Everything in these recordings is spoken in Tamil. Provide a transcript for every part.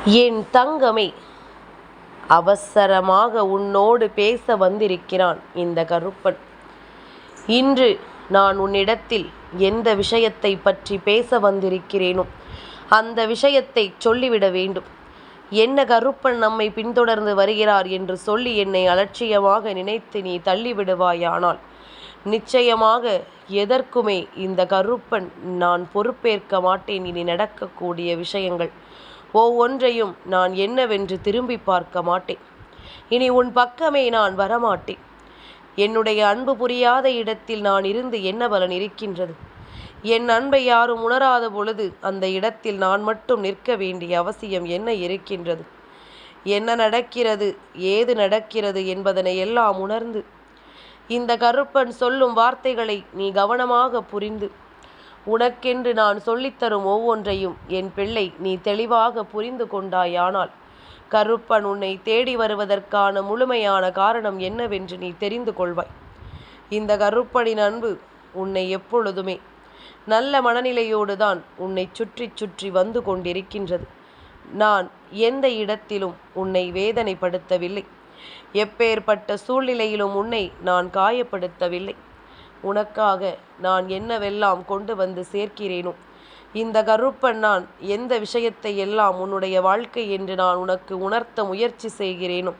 என் தங்கமே, அவசரமாக உன்னோடு பேச வந்திருக்கிறான் இந்த கருப்பன். இன்று நான் உன்னிடத்தில் எந்த விஷயத்தை பற்றி பேச வந்திருக்கிறேனோ அந்த விஷயத்தை சொல்லிவிட வேண்டும். என்ன கருப்பன் நம்மை பின்தொடர்ந்து வருகிறார் என்று சொல்லி என்னை அலட்சியமாக நினைத்து நீ தள்ளிவிடுவாயானால் நிச்சயமாக எதற்குமே இந்த கருப்பன் நான் பொறுப்பேற்க மாட்டேன். இனி நடக்கக்கூடிய விஷயங்கள் ஒவ்வொன்றையும் நான் என்னவென்று திரும்பி பார்க்க மாட்டேன். இனி உன் பக்கமே நான் வரமாட்டேன். என்னுடைய அன்பு புரியாத இடத்தில் நான் இருந்து என்ன பலன் இருக்கின்றது? என் அன்பை யாரும் உணராத பொழுது அந்த இடத்தில் நான் மட்டும் நிற்க வேண்டிய அவசியம் என்ன இருக்கின்றது? என்ன நடக்கிறது, ஏது நடக்கிறது என்பதனை எல்லாம் உணர்ந்து இந்த கருப்பன் சொல்லும் வார்த்தைகளை நீ கவனமாக புரிந்து உனக்கென்று நான் சொல்லித்தரும் ஒவ்வொன்றையும் என் பிள்ளை நீ தெளிவாக புரிந்து கொண்டாயானால் கருப்பன் உன்னை தேடி வருவதற்கான முழுமையான காரணம் என்னவென்று நீ தெரிந்து கொள்வாய். இந்த கருப்பனின் அன்பு உன்னை எப்பொழுதுமே நல்ல மனநிலையோடு தான் உன்னை சுற்றி சுற்றி வந்து கொண்டிருக்கின்றது. நான் எந்த இடத்திலும் உன்னை வேதனைப்படுத்தவில்லை. எப்பேற்பட்ட சூழ்நிலையிலும் உன்னை நான் காயப்படுத்தவில்லை. உனக்காக நான் என்னவெல்லாம் கொண்டு வந்து சேர்க்கிறேனோ இந்த கருப்பன் நான் எந்த விஷயத்தை எல்லாம் உன்னுடைய வாழ்க்கை என்று நான் உனக்கு உணர்த்த முயற்சி செய்கிறேனோ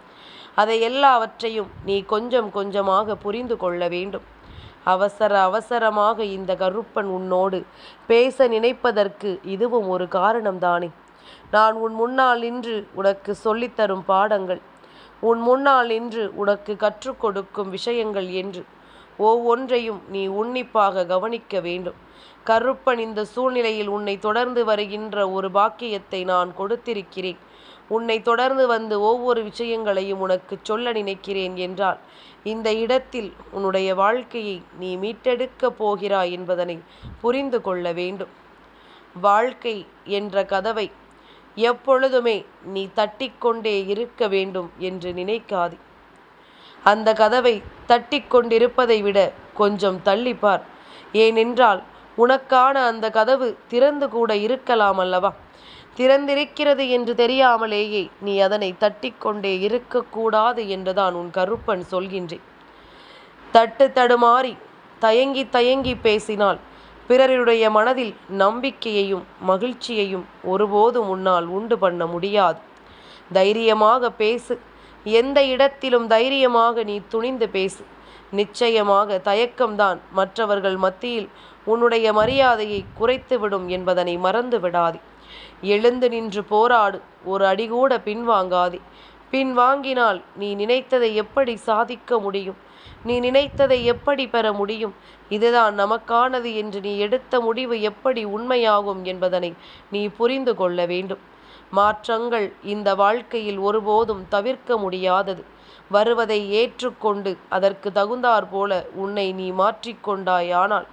அதை எல்லாவற்றையும் நீ கொஞ்சம் கொஞ்சமாக புரிந்து கொள்ள வேண்டும். அவசரமாக இந்த கருப்பன் உன்னோடு பேச நினைப்பதற்கு இதுவும் ஒரு காரணம்தானே. நான் உன் முன்னால் நின்று உனக்கு சொல்லித்தரும் பாடங்கள், உன் முன்னால் நின்று உனக்கு கற்றுக் கொடுக்கும் விஷயங்கள் என்று ஒவ்வொன்றையும் நீ உன்னிப்பாக கவனிக்க வேண்டும். கருப்பன் இந்த சூழ்நிலையில் உன்னை தொடர்ந்து வருகின்ற ஒரு பாக்கியத்தை நான் கொடுத்திருக்கிறேன். உன்னை தொடர்ந்து வந்து ஒவ்வொரு விஷயங்களையும் உனக்கு சொல்ல நினைக்கிறேன் என்றால் இந்த இடத்தில் உன்னுடைய வாழ்க்கையை நீ மீட்டெடுக்கப் போகிறாய் என்பதனை புரிந்து கொள்ள வேண்டும். வாழ்க்கை என்ற கதவை எப்பொழுதுமே நீ தட்டிக்கொண்டே இருக்க வேண்டும் என்று நினைக்காதே. அந்த கதவை தட்டி கொண்டிருப்பதை விட கொஞ்சம் தள்ளிப்பார். ஏனென்றால் உனக்கான அந்த கதவு திறந்து கூட இருக்கலாம் அல்லவா? திறந்திருக்கிறது என்று தெரியாமலேயே நீ அதனை தட்டிக்கொண்டே இருக்கக்கூடாது என்றுதான் உன் கருப்பன் சொல்கின்றேன். தடுமாறி தயங்கி தயங்கி பேசினால் பிறருடைய மனதில் நம்பிக்கையையும் மகிழ்ச்சியையும் ஒருபோதும் உன்னால் உண்டு பண்ண முடியாது. தைரியமாக பேசு. எந்த இடத்திலும் தைரியமாக நீ துணிந்து பேசு. நிச்சயமாக தயக்கம்தான் மற்றவர்கள் மத்தியில் உன்னுடைய மரியாதையை குறைத்துவிடும் என்பதனை மறந்து விடாதே. எழுந்து நின்று போராடு. ஒரு அடிகூட பின்வாங்காதே. பின்வாங்கினால் நீ நினைத்ததை எப்படி சாதிக்க முடியும்? நீ நினைத்ததை எப்படி பெற முடியும்? இதுதான் நமக்கானது என்று நீ எடுத்த முடிவு எப்படி உண்மையாகும் என்பதனை நீ புரிந்து கொள்ள வேண்டும். மாற்றங்கள் இந்த வாழ்க்கையில் ஒருபோதும் தவிர்க்க முடியாதது. வருவதை ஏற்றுக்கொண்டு அதற்கு தகுந்தாற் போல உன்னை நீ மாற்றிக்கொண்டாயானால்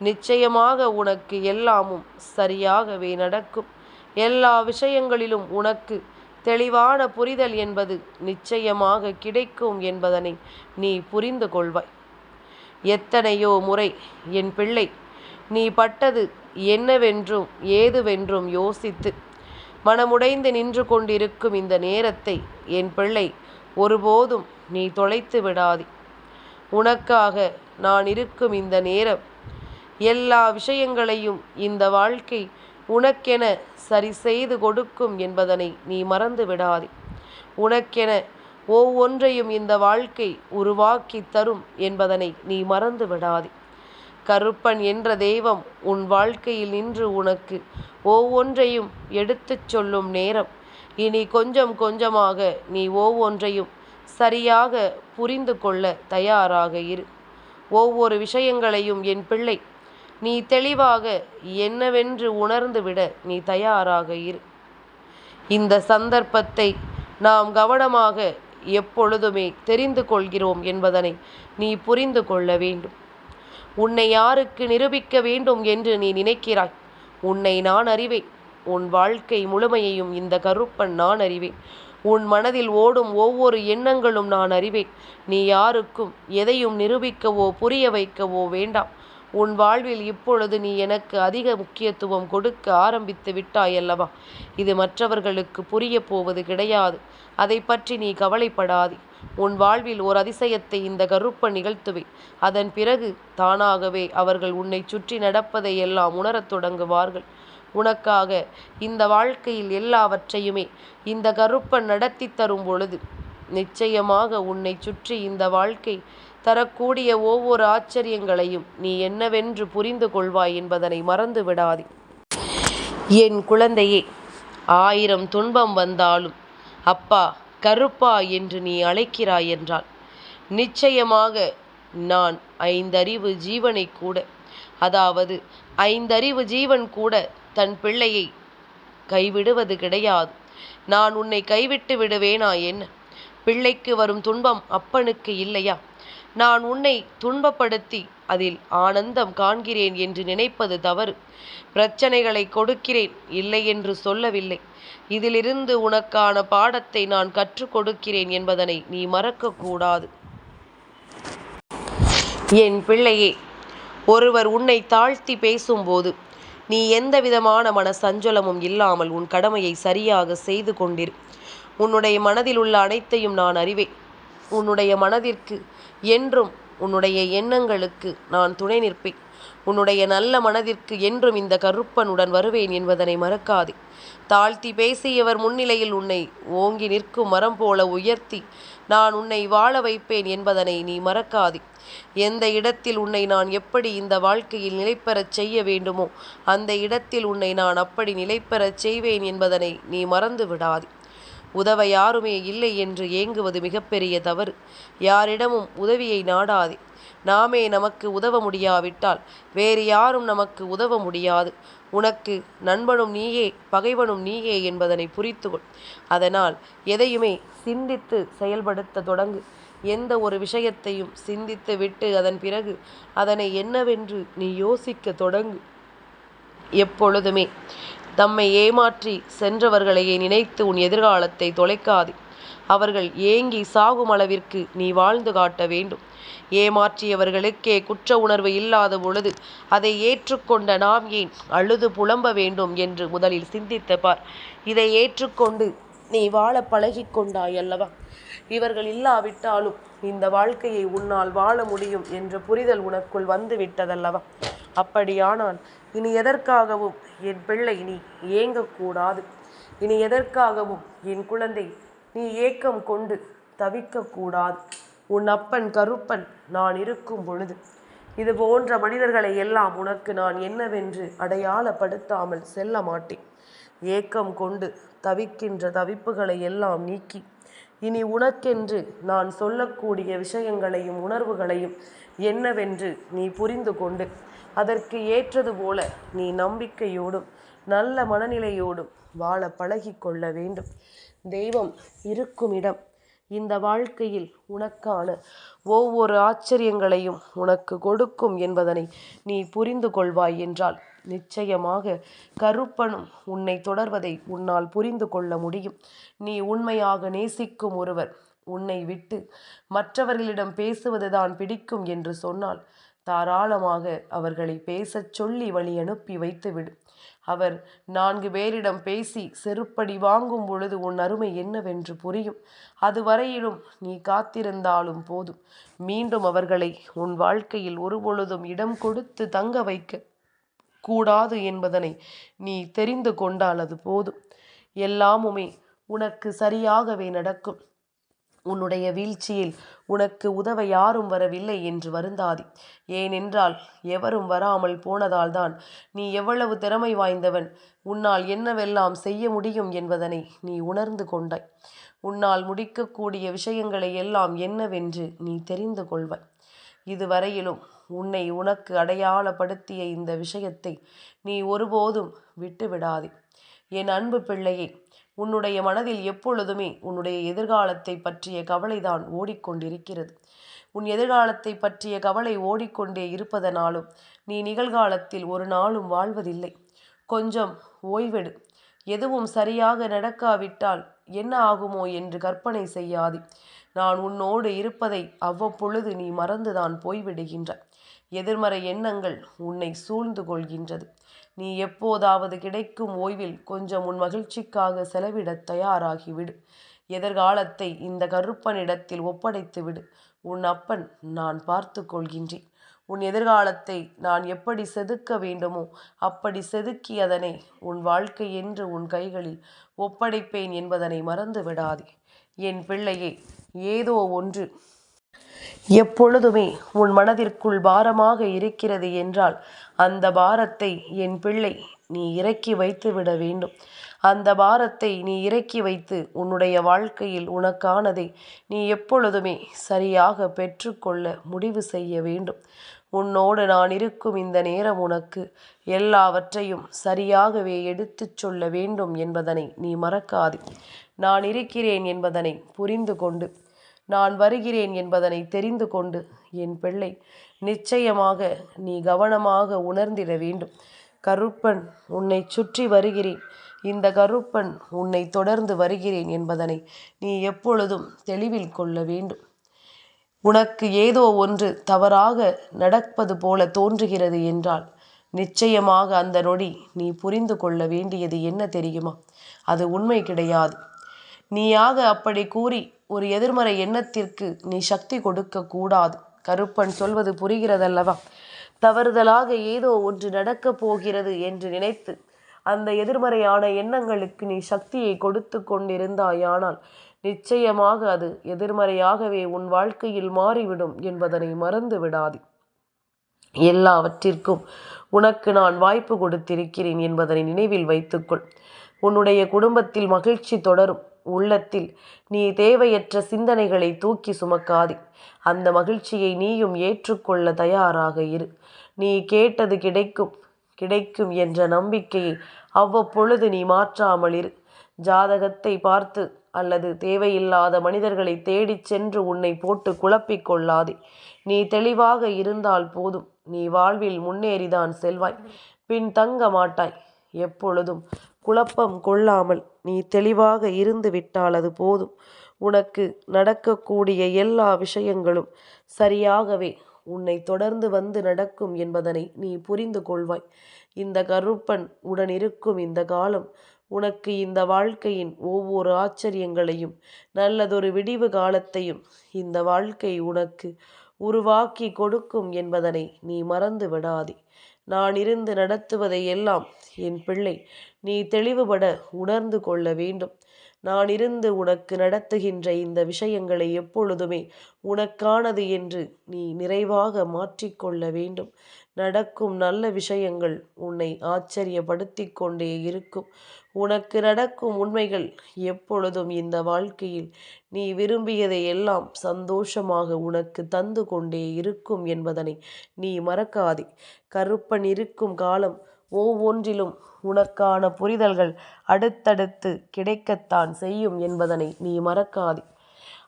நிச்சயமாக உனக்கு எல்லாமும் சரியாகவே நடக்கும். எல்லா விஷயங்களிலும் உனக்கு தெளிவான புரிதல் என்பது நிச்சயமாக கிடைக்கும் என்பதனை நீ புரிந்து கொள்வாய். எத்தனையோ முறை என் பிள்ளை நீ பட்டது என்னவென்றும் ஏதுவென்றும் யோசித்து மனமுடைந்து நின்று கொண்டிருக்கும் இந்த நேரத்தை என் பிள்ளை ஒருபோதும் நீ தொலைத்து விடாதே. உனக்காக நான் இருக்கும் இந்த நேரம் எல்லா விஷயங்களையும் இந்த வாழ்க்கை உனக்கென சரி செய்து கொடுக்கும் என்பதனை நீ மறந்து விடாதே. உனக்கென ஒவ்வொன்றையும் இந்த வாழ்க்கை உருவாக்கி தரும் என்பதனை நீ மறந்து விடாதே. கருப்பன் என்ற தெய்வம் உன் வாழ்க்கையில் நின்று உனக்கு ஒவ்வொன்றையும் எடுத்துச் சொல்லும் நேரம். இனி கொஞ்சம் கொஞ்சமாக நீ ஒவ்வொன்றையும் சரியாக புரிந்து கொள்ள தயாராக இரு. ஒவ்வொரு விஷயங்களையும் என் பிள்ளை நீ தெளிவாக என்னவென்று உணர்ந்துவிட நீ தயாராக இரு. இந்த சந்தர்ப்பத்தை நாம் கவனமாக எப்பொழுதுமே தெரிந்து கொள்கிறோம் என்பதனை நீ புரிந்து கொள்ள வேண்டும். உன்னை யாருக்கு நிரூபிக்க வேண்டும் என்று நீ நினைக்கிறாய்? உன்னை நான் அறிவேன். உன் வாழ்க்கை முழுமையையும் இந்த கருப்பன் நான் அறிவேன். உன் மனதில் ஓடும் ஒவ்வொரு எண்ணங்களும் நான் அறிவேன். நீ யாருக்கும் எதையும் நிரூபிக்கவோ புரிய வைக்கவோ வேண்டாம். உன் வாழ்வில் இப்பொழுது நீ எனக்கு அதிக முக்கியத்துவம் கொடுக்க ஆரம்பித்து விட்டாயல்லவா? இது மற்றவர்களுக்கு புரிய போவது கிடையாது. அதை பற்றி நீ கவலைப்படாதே. உன் வாழ்வில் ஓர் அதிசயத்தை இந்த கருப்பன் நிகழ்த்துவேன். அதன் பிறகு தானாகவே அவர்கள் உன்னை சுற்றி நடப்பதை எல்லாம் உணரத் தொடங்குவார்கள். உனக்காக இந்த வாழ்க்கையில் எல்லாவற்றையுமே இந்த கருப்பன் நடத்தி தரும் பொழுது நிச்சயமாக உன்னை சுற்றி இந்த வாழ்க்கை தரக்கூடிய ஒவ்வொரு ஆச்சரியங்களையும் நீ என்னவென்று புரிந்து கொள்வாய் என்பதனை மறந்து விடாதே. என் குழந்தையே, 1000 துன்பம் வந்தாலும் அப்பா கருப்பா என்று நீ அழைக்கிறாய் என்றால் நிச்சயமாக நான் 5 அறிவு ஜீவனை கூட, அதாவது 5 அறிவு ஜீவன் கூட தன் பிள்ளையை கைவிடுவது கிடையாது. நான் உன்னை கைவிட்டு விடுவேனா என்ன? பிள்ளைக்கு வரும் துன்பம் அப்பனுக்கு இல்லையா? நான் உன்னை துன்பப்படுத்தி அதில் ஆனந்தம் காண்கிறேன் என்று நினைப்பது தவறு. பிரச்சனைகளை கொடுக்கிறேன் இல்லை என்று சொல்லவில்லை. இதிலிருந்து உனக்கான பாடத்தை நான் கற்றுக் கொடுக்கிறேன் என்பதனை நீ மறக்கக்கூடாது. என் பிள்ளையே, ஒருவர் உன்னை தாழ்த்தி பேசும்போது நீ எந்தவிதமான மன சஞ்சலமும் இல்லாமல் உன் கடமையை சரியாக செய்து கொண்டிரு. உன்னுடைய மனதில் உள்ள அனைத்தையும் நான் அறிவேன். உன்னுடைய மனதிற்கு என்றும் உன்னுடைய எண்ணங்களுக்கு நான் துணை நிற்பேன். உன்னுடைய நல்ல மனதிற்கு என்றும் இந்த கருப்பனுடன் வருவேன் என்பதனை மறக்காதே. தாழ்த்தி பேசியவர் முன்னிலையில் உன்னை ஓங்கி நிற்கும் மரம் போல உயர்த்தி நான் உன்னை வாழ வைப்பேன் என்பதனை நீ மறக்காதே. எந்த இடத்தில் உன்னை நான் எப்படி இந்த வாழ்க்கையில் நிலைபெறச் செய்ய வேண்டுமோ அந்த இடத்தில் உன்னை நான் அப்படி நிலைபெறச் செய்வேன் என்பதனை நீ மறந்து விடாதே. உதவ யாருமே இல்லை என்று ஏங்குவது மிகப்பெரிய தவறு. யாரிடமும் உதவியை நாடாதே. நாமே நமக்கு உதவ முடியாவிட்டால் வேறு யாரும் நமக்கு உதவ முடியாது. உனக்கு நண்பனும் நீயே, பகைவனும் நீயே என்பதனை புரித்துக்கொள். அதனால் எதையுமே சிந்தித்து செயல்படுத்த தொடங்கு. எந்த ஒரு விஷயத்தையும் சிந்தித்து விட்டு அதன் பிறகு அதனை என்னவென்று நீ யோசிக்க தொடங்கு. எப்பொழுதுமே தம்மை ஏமாற்றி சென்றவர்களையே நினைத்து உன் எதிர்காலத்தை தொலைக்காதே. அவர்கள் ஏங்கி சாகும் அளவிற்கு நீ வாழ்ந்து காட்ட வேண்டும். ஏமாற்றியவர்களுக்கே குற்ற உணர்வு இல்லாத பொழுது அதை ஏற்றுக்கொண்ட நாம் ஏன் அழுது புலம்ப வேண்டும் என்று முதலில் சிந்தித்து பார். இதை ஏற்றுக்கொண்டு நீ வாழ பழகி கொண்டாய் அல்லவா? இவர்கள் இல்லாவிட்டாலும் இந்த வாழ்க்கையை உன்னால் வாழ முடியும் என்ற புரிதல் உனக்குள் வந்து விட்டதல்லவா? அப்படியானால் இனி எதற்காகவும் என் பிள்ளை நீ ஏங்கக்கூடாது. இனி எதற்காகவும் என் குழந்தை நீ ஏக்கம் கொண்டு தவிக்கக்கூடாது. உன் அப்பன் கருப்பன் நான் இருக்கும் பொழுது இது போன்ற மனிதர்களை எல்லாம் உனக்கு நான் என்னவென்று அடையாளப்படுத்தாமல் செல்ல மாட்டேன். ஏக்கம் கொண்டு தவிக்கின்ற தவிப்புகளை எல்லாம் நீக்கி இனி உனக்கென்று நான் சொல்லக்கூடிய விஷயங்களையும் உணர்வுகளையும் என்னவென்று நீ புரிந்து கொண்டு அதற்கு ஏற்றது போல நீ நம்பிக்கையோடும் நல்ல மனநிலையோடும் வாழ பழகி கொள்ள வேண்டும். தெய்வம் இருக்கும் இடம் இந்த வாழ்க்கையில் உனக்கான ஒவ்வொரு ஆச்சரியங்களையும் உனக்கு கொடுக்கும் என்பதனை நீ புரிந்து கொள்வாய் என்றால் நிச்சயமாக கருப்பனும் உன்னை தொடர்வதை உன்னால் புரிந்து கொள்ள முடியும். நீ உண்மையாக நேசிக்கும் ஒருவர் உன்னை விட்டு மற்றவர்களிடம் பேசுவதுதான் பிடிக்கும் என்று சொன்னால் தாராளமாக அவர்களை பேசச் சொல்லி வழி அனுப்பி வைத்துவிடு. அவர் 4 பேரிடம் பேசி செருப்படி வாங்கும் பொழுது உன் அருமை என்னவென்று புரியும். அதுவரையிலும் நீ காத்திருந்தாலும் போதும். மீண்டும் அவர்களை உன் வாழ்க்கையில் ஒருபொழுதும் இடம் கொடுத்து தங்க வைக்க கூடாது என்பதனை நீ தெரிந்து கொண்டால் அது போதும். எல்லாமுமே உனக்கு சரியாகவே நடக்கும். உன்னுடைய வீழ்ச்சியில் உனக்கு உதவ யாரும் வரவில்லை என்று வருந்தாதே. ஏனென்றால் எவரும் வராமல் போனதால் தான் நீ எவ்வளவு திறமை வாய்ந்தவன், உன்னால் என்னவெல்லாம் செய்ய முடியும் என்பதனை நீ உணர்ந்து கொண்டாய். உன்னால் முடிக்கக்கூடிய விஷயங்களை எல்லாம் என்னவென்று நீ தெரிந்து கொள்வாய். இதுவரையிலும் உன்னை உனக்கு அடையாளப்படுத்திய இந்த விஷயத்தை நீ ஒருபோதும் விட்டுவிடாதே. என் அன்பு பிள்ளையே, உன்னுடைய மனதில் எப்பொழுதுமே உன்னுடைய எதிர்காலத்தை பற்றிய கவலைதான் ஓடிக்கொண்டிருக்கிறது. உன் எதிர்காலத்தை பற்றிய கவலை ஓடிக்கொண்டே இருப்பதனாலும் நீ நிகழ்காலத்தில் ஒரு நாளும் வாழ்வதில்லை. கொஞ்சம் ஓய்வெடு. எதுவும் சரியாக நடக்காவிட்டால் என்ன ஆகுமோ என்று கற்பனை செய்யாதே. நான் உன்னோடு இருப்பதை அவ்வப்பொழுது நீ மறந்துதான் போய்விடுகின்றாய். எதிர்மறை எண்ணங்கள் உன்னை சூழ்ந்து கொள்கின்றது. நீ எப்போதாவது கிடைக்கும் ஓய்வில் கொஞ்சம் உன் மகிழ்ச்சிக்காக செலவிட தயாராகிவிடு. எதிர்காலத்தை இந்த கருப்பனிடத்தில் ஒப்படைத்து விடு. உன் அப்பன் நான் பார்த்து கொள்கின்றேன். உன் எதிர்காலத்தை நான் எப்படி செதுக்க வேண்டுமோ அப்படி செதுக்கி அதனை உன் வாழ்க்கை என்று உன் கைகளில் ஒப்படைப்பேன் என்பதனை மறந்து விடாதே. என் பிள்ளையே, ஏதோ ஒன்று எப்பொழுதுமே உன் மனதிற்குள் பாரமாக இருக்கிறது என்றால் அந்த பாரத்தை என் பிள்ளை நீ இறக்கி வைத்து விட வேண்டும். அந்த பாரத்தை நீ இறக்கி வைத்து உன்னுடைய வாழ்க்கையில் உனக்கானதை நீ எப்பொழுதுமே சரியாக பெற்றுக்கொள்ள முடிவு செய்ய வேண்டும். உன்னோடு நான் இருக்கும் இந்த நேரம் உனக்கு எல்லாவற்றையும் சரியாகவே எடுத்துச் சொல்ல வேண்டும் என்பதனை நீ மறக்காதே. நான் இருக்கிறேன் என்பதனை புரிந்து கொண்டு, நான் வருகிறேன் என்பதனை தெரிந்து கொண்டு என் பிள்ளை நிச்சயமாக நீ கவனமாக உணர்ந்திட வேண்டும். கருப்பன் உன்னை சுற்றி வருகிறேன், இந்த கருப்பன் உன்னை தொடர்ந்து வருகிறேன் என்பதனை நீ எப்பொழுதும் தெளிவில் கொள்ள வேண்டும். உனக்கு ஏதோ ஒன்று தவறாக நடப்பது போல தோன்றுகிறது என்றால் நிச்சயமாக அந்த நொடி நீ புரிந்து கொள்ள வேண்டியது என்ன தெரியுமா? அது உண்மை கிடையாது. நீயாக அப்படி கூறி ஒரு எதிர்மறை எண்ணத்திற்கு நீ சக்தி கொடுக்க கூடாது. கருப்பன் சொல்வது புரிகிறதல்லவா? தவறுதலாக ஏதோ ஒன்று நடக்கப் போகிறது என்று நினைத்து அந்த எதிர்மறையான எண்ணங்களுக்கு நீ சக்தியை கொடுத்து கொண்டிருந்தாயானால் நிச்சயமாக அது எதிர்மறையாகவே உன் வாழ்க்கையில் மாறிவிடும் என்பதனை மறந்து விடாதே. எல்லாவற்றிற்கும் உனக்கு நான் வாய்ப்பு கொடுத்திருக்கிறேன் என்பதனை நினைவில் வைத்துக்கொள். உன்னுடைய குடும்பத்தில் மகிழ்ச்சி தொடரும். உள்ளத்தில் நீ தேவையற்ற சிந்தனைகளை தூக்கி சுமக்காதே. அந்த மகிழ்ச்சியை நீயும் ஏற்றுக்கொள்ள தயாராக இரு. நீ கேட்டது கிடைக்கும் கிடைக்கும் என்ற நம்பிக்கையை அவ்வப்பொழுது நீ மாற்றாமல் இரு. ஜாதகத்தை பார்த்து அல்லது தேவையில்லாத மனிதர்களை தேடிச் சென்று உன்னை போட்டு குழப்பிக் கொள்ளாதே. நீ தெளிவாக இருந்தால் போதும். நீ வாழ்வில் முன்னேறிதான் செல்வாய், பின் தங்க மாட்டாய். எப்பொழுதும் குழப்பம் கொள்ளாமல் நீ தெளிவாக இருந்து விட்டால் அது போதும். உனக்கு நடக்கக்கூடிய எல்லா விஷயங்களும் சரியாகவே உன்னை தொடர்ந்து வந்து நடக்கும் என்பதனை நீ புரிந்து கொள்வாய். இந்த கருப்பன் உடன் இருக்கும் இந்த காலம் உனக்கு இந்த வாழ்க்கையின் ஒவ்வொரு ஆச்சரியங்களையும் நல்லதொரு விடிவு காலத்தையும் இந்த வாழ்க்கை உனக்கு உருவாக்கி கொடுக்கும் என்பதனை நீ மறந்து விடாதே. நான் இருந்து நடத்துவதை எல்லாம் என் பிள்ளை நீ தெளிவுபட உணர்ந்து கொள்ள வேண்டும். நான் இருந்து உனக்கு நடத்துகின்ற இந்த விஷயங்களை எப்பொழுதுமே உனக்கானது என்று நீ நிறைவாக மாற்றிக்கொள்ள வேண்டும். நடக்கும் நல்ல விஷயங்கள் உன்னை ஆச்சரியப்படுத்தி கொண்டே இருக்கும். உனக்கு நடக்கும் உண்மைகள் எப்பொழுதும் இந்த வாழ்க்கையில் நீ விரும்பியதை எல்லாம் சந்தோஷமாக உனக்கு தந்து கொண்டே இருக்கும் என்பதனை நீ மறக்காதே. கருப்பன் இருக்கும் காலம் ஒவ்வொன்றிலும் உனக்கான புரிதல்கள் அடுத்தடுத்து கிடைக்கத்தான் செய்யும் என்பதனை நீ மறக்காதே.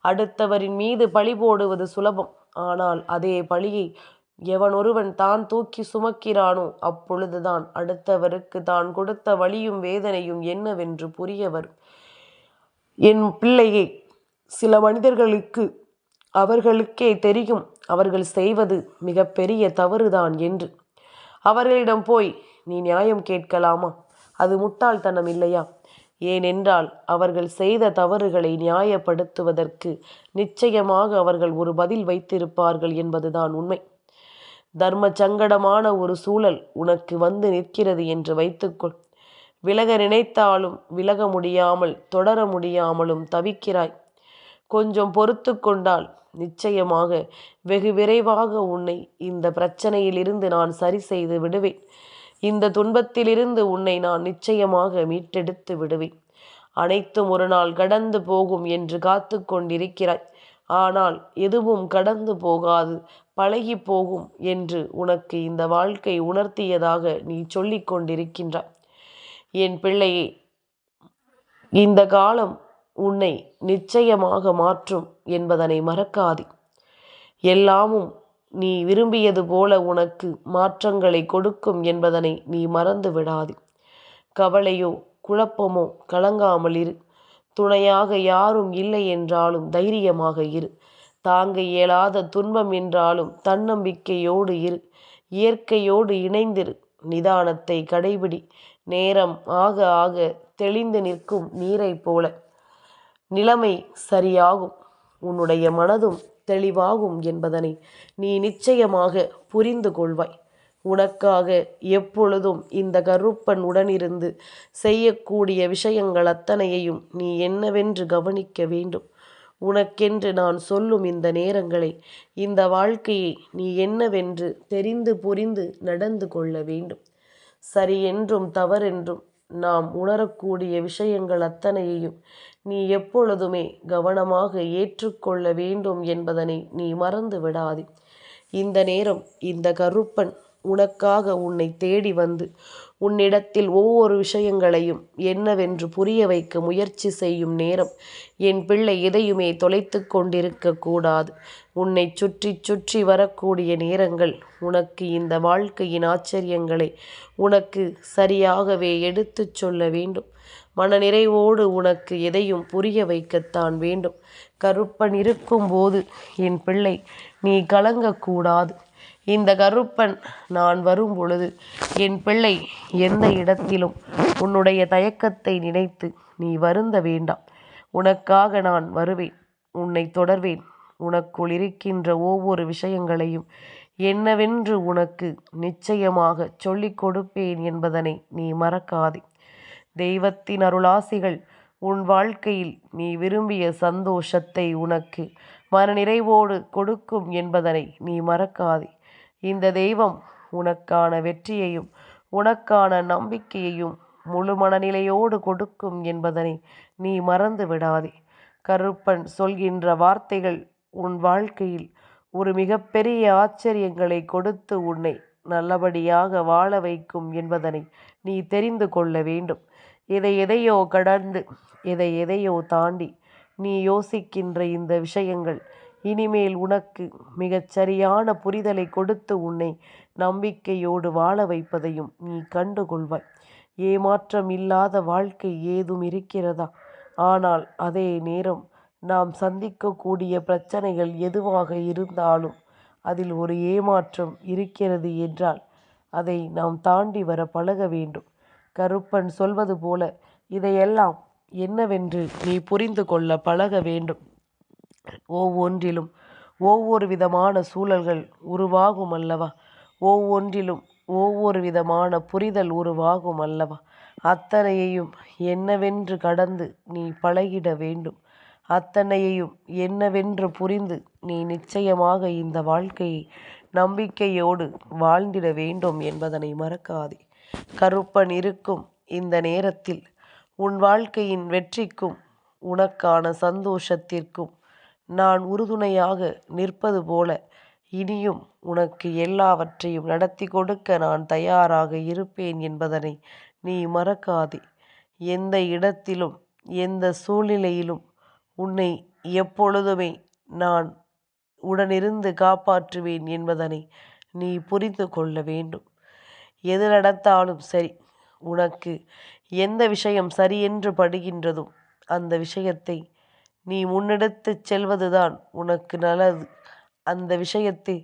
அடுத்தவரின் மீது பழி போடுவது சுலபம். ஆனால் அதே பழியை எவனொருவன் தான் தூக்கி சுமக்கிறானோ அப்பொழுதுதான் அடுத்தவருக்கு தான் கொடுத்த வலியும் வேதனையும் என்னவென்று புரிய வரும். என் பிள்ளையே, சில மனிதர்களுக்கு அவர்களுக்கே தெரியும் அவர்கள் செய்வது மிகப்பெரிய தவறுதான் என்று. அவர்களிடம் போய் நீ நியாயம் கேட்கலாமா? அது முட்டாள்தனம் இல்லையா? ஏனென்றால் அவர்கள் செய்த தவறுகளை நியாயப்படுத்துவதற்கு நிச்சயமாக அவர்கள் ஒரு பதில் வைத்திருப்பார்கள் என்பதுதான் உண்மை. தர்ம சங்கடமான ஒரு சூழல் உனக்கு வந்து நிற்கிறது என்று வைத்துக்கொள். விலக நினைத்தாலும் விலக முடியாமல் தொடர முடியாமலும் தவிக்கிறாய். கொஞ்சம் பொறுத்து கொண்டால் நிச்சயமாக வெகு விரைவாக உன்னை இந்த பிரச்சனையிலிருந்து நான் சரி செய்து விடுவேன். இந்த துன்பத்திலிருந்து உன்னை நான் நிச்சயமாக மீட்டெடுத்து விடுவேன். அனைத்தும் ஒரு நாள் கடந்து போகும் என்று காத்து கொண்டிருக்கிறாய். ஆனால் எதுவும் கடந்து போகாது, பழகி போகும் என்று உனக்கு இந்த வாழ்க்கை உணர்த்தியதாக நீ சொல்லிக் கொண்டிருக்கின்றாய். என் பிள்ளையே, இந்த காலம் உன்னை நிச்சயமாக மாற்றும் என்பதனை மறக்காதே. எல்லாமும் நீ விரும்பியது போல உனக்கு மாற்றங்களை கொடுக்கும் என்பதனை நீ மறந்து விடாதே. கவலையோ குழப்பமோ கலங்காமல் இரு. துணையாக யாரும் இல்லை என்றாலும் தைரியமாக இரு. தாங்க இயலாத துன்பம் என்றாலும் தன்னம்பிக்கையோடு இரு. இயற்கையோடு இணைந்திரு. நிதானத்தை கடைபிடி. நேரம் ஆக ஆக தெளிந்து நிற்கும் நீரைப் போல நிலைமை சரியாகும். உன்னுடைய மனதும் தெளிவாகும் என்பதனை நீ நிச்சயமாக புரிந்து கொள்வாய். உனக்காக எப்பொழுதும் இந்த கருப்பன் உடனிருந்து செய்யக்கூடிய விஷயங்கள் அத்தனையையும் நீ என்னவென்று கவனிக்க வேண்டும். உனக்கென்று நான் சொல்லும் இந்த நேரங்களை, இந்த வாழ்க்கையை நீ என்னவென்று தெரிந்து புரிந்து நடந்து கொள்ள வேண்டும். சரியென்றும் தவறென்றும் நாம் உணரக்கூடிய விஷயங்கள் அத்தனையையும் நீ எப்பொழுதுமே கவனமாக ஏற்றுக்கொள்ள வேண்டும் என்பதனை நீ மறந்து விடாதே. இந்த நேரம் இந்த கருப்பன் உனக்காக உன்னை தேடி வந்து உன்னிடத்தில் ஒவ்வொரு விஷயங்களையும் என்னவென்று புரிய வைக்க முயற்சி செய்யும் நேரம். என் பிள்ளை எதையுமே தொலைத்து கொண்டிருக்க கூடாது. உன்னை சுற்றி சுற்றி வரக்கூடிய நேரங்கள் உனக்கு இந்த வாழ்க்கையின் ஆச்சரியங்களை உனக்கு சரியாகவே எடுத்துச் சொல்ல வேண்டும். மனநிறைவோடு உனக்கு எதையும் புரிய வைக்கத்தான் வேண்டும். கருப்பன் இருக்கும்போது என் பிள்ளை நீ கலங்கக்கூடாது. இந்த கருப்பன் நான் வரும் பொழுது என் பிள்ளை எந்த இடத்திலும் உன்னுடைய தயக்கத்தை நினைத்து நீ வருந்த வேண்டாம். உனக்காக நான் வருவேன், உன்னை தொடர்வேன். உனக்குள் இருக்கின்ற ஒவ்வொரு விஷயங்களையும் என்னவென்று உனக்கு நிச்சயமாக சொல்லிக் கொடுப்பேன் என்பதனை நீ மறக்காதே. தெய்வத்தின் அருளாசிகள் உன் வாழ்க்கையில் நீ விரும்பிய சந்தோஷத்தை உனக்கு மனநிறைவோடு கொடுக்கும் என்பதனை நீ மறக்காதே. இந்த தெய்வம் உனக்கான வெற்றியையும் உனக்கான நம்பிக்கையையும் முழு மனநிலையோடு கொடுக்கும் என்பதனை நீ மறந்து விடாதே. கருப்பன் சொல்கின்ற வார்த்தைகள் உன் வாழ்க்கையில் ஒரு மிகப்பெரிய ஆச்சரியங்களை கொடுத்து உன்னை நல்லபடியாக வாழ வைக்கும் என்பதனை நீ தெரிந்து கொள்ள வேண்டும். எதையோ கடந்து எதையோ தாண்டி நீ யோசிக்கின்ற இந்த விஷயங்கள் இனிமேல் உனக்கு மிகச்சரியான புரிதலை கொடுத்து உன்னை நம்பிக்கையோடு வாழ வைப்பதையும் நீ கண்டுகொள்வாய். ஏமாற்றம் இல்லாத வாழ்க்கை ஏதும் இருக்கிறதா? ஆனால் அதே நேரம் நாம் சந்திக்கக்கூடிய பிரச்சனைகள் எதுவாக இருந்தாலும் அதில் ஒரு ஏமாற்றம் இருக்கிறது என்றால் அதை நாம் தாண்டி வர பழக வேண்டும். கருப்பன் சொல்வது போல இதையெல்லாம் என்னவென்று நீ புரிந்து கொள்ள பழக வேண்டும். ஒவ்வொன்றிலும் ஒவ்வொரு விதமான சூழல்கள் உருவாகும் அல்லவா? ஒவ்வொன்றிலும் ஒவ்வொரு விதமான புரிதல் உருவாகும் அல்லவா? அத்தனையையும் என்னவென்று கடந்து நீ பழகிட வேண்டும். அத்தனையையும் என்னவென்று புரிந்து நீ நிச்சயமாக இந்த வாழ்க்கையை நம்பிக்கையோடு வாழ்ந்திட வேண்டும் என்பதனை மறக்காதே. கருப்பன் இருக்கும் இந்த நேரத்தில் உன் வாழ்க்கையின் வெற்றிக்கும் உனக்கான சந்தோஷத்திற்கும் நான் உறுதுணையாக நிற்பது போல இனியும் உனக்கு எல்லாவற்றையும் நடத்தி கொடுக்க நான் தயாராக இருப்பேன் என்பதனை நீ மறக்காதே. எந்த இடத்திலும் எந்த சூழ்நிலையிலும் உன்னை எப்பொழுதுமே நான் உடனிருந்து காப்பாற்றுவேன் என்பதனை நீ புரிந்து கொள்ள வேண்டும். எது நடந்தாலும் சரி, உனக்கு எந்த விஷயம் சரியென்று படுகின்றதோ அந்த விஷயத்தை நீ முன்னெடுத்துச் செல்வதுதான் உனக்கு நல்லது. அந்த விஷயத்தை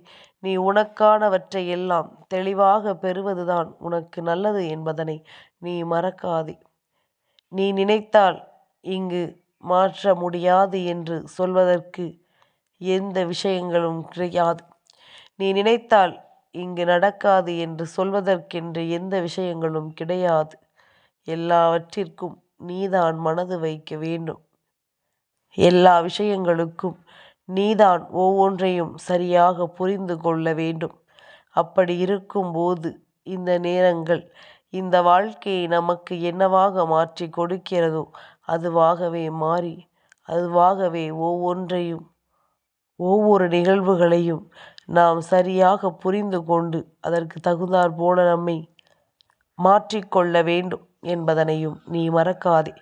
நீ உனக்கானவற்றை எல்லாம் தெளிவாக பெறுவதுதான் உனக்கு நல்லது என்பதனை நீ மறக்காதே. நீ நினைத்தால் இங்கு மாற்ற முடியாது என்று சொல்வதற்கு எந்த விஷயங்களும் கிடையாது. நீ நினைத்தால் இங்கு நடக்காது என்று சொல்வதற்கென்று எந்த விஷயங்களும் கிடையாது. எல்லாவற்றிற்கும் நீதான் மனது வைக்க வேண்டும். எல்லா விஷயங்களுக்கும் நீதான் ஒவ்வொன்றையும் சரியாக புரிந்து கொள்ள வேண்டும். அப்படி இருக்கும்போது இந்த நேரங்கள் இந்த வாழ்க்கையை நமக்கு என்னவாக மாற்றி கொடுக்கிறதோ அதுவாகவே மாறி அதுவாகவே ஒவ்வொன்றையும் ஒவ்வொரு நிகழ்வுகளையும் நாம் சரியாக புரிந்து கொண்டு அதற்கு தகுந்தாற் போல நம்மை மாற்றிக்கொள்ள வேண்டும் என்பதனையும் நீ மறக்காதே.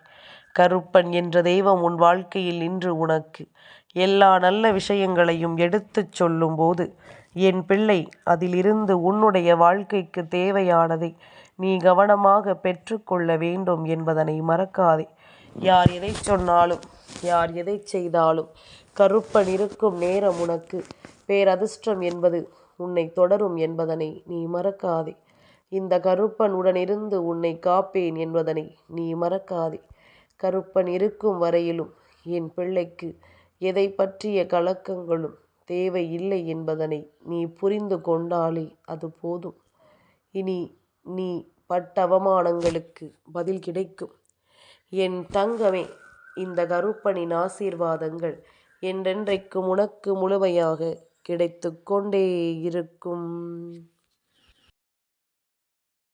கருப்பன் என்ற தெய்வம் உன் வாழ்க்கையில் இன்று உனக்கு எல்லா நல்ல விஷயங்களையும் எடுத்துச் சொல்லும்போது என் பிள்ளை அதிலிருந்து உன்னுடைய வாழ்க்கைக்கு தேவையானதை நீ கவனமாக பெற்றுக்கொள்ள வேண்டும் என்பதனை மறக்காதே. யார் எதை சொன்னாலும் யார் எதைச் செய்தாலும் கருப்பன் இருக்கும் நேரம் உனக்கு பேரதிர்ஷ்டம் என்பது உன்னை தொடரும் என்பதனை நீ மறக்காதே. இந்த கருப்பன் உடனிருந்து உன்னை காப்பேன் என்பதனை நீ மறக்காதே. கருப்பன் இருக்கும் வரையிலும் என் பிள்ளைக்கு எதை பற்றிய கலக்கங்களும் தேவை இல்லை என்பதனை நீ புரிந்து கொண்டாலே அது போதும். இனி நீ பட்ட அவமானங்களுக்கு பதில் கிடைக்கும். என் தங்கமே, இந்த கருப்பனின் ஆசீர்வாதங்கள் என்றென்றைக்கும் உனக்கு முழுமையாக கிடைத்து கொண்டே இருக்கும்.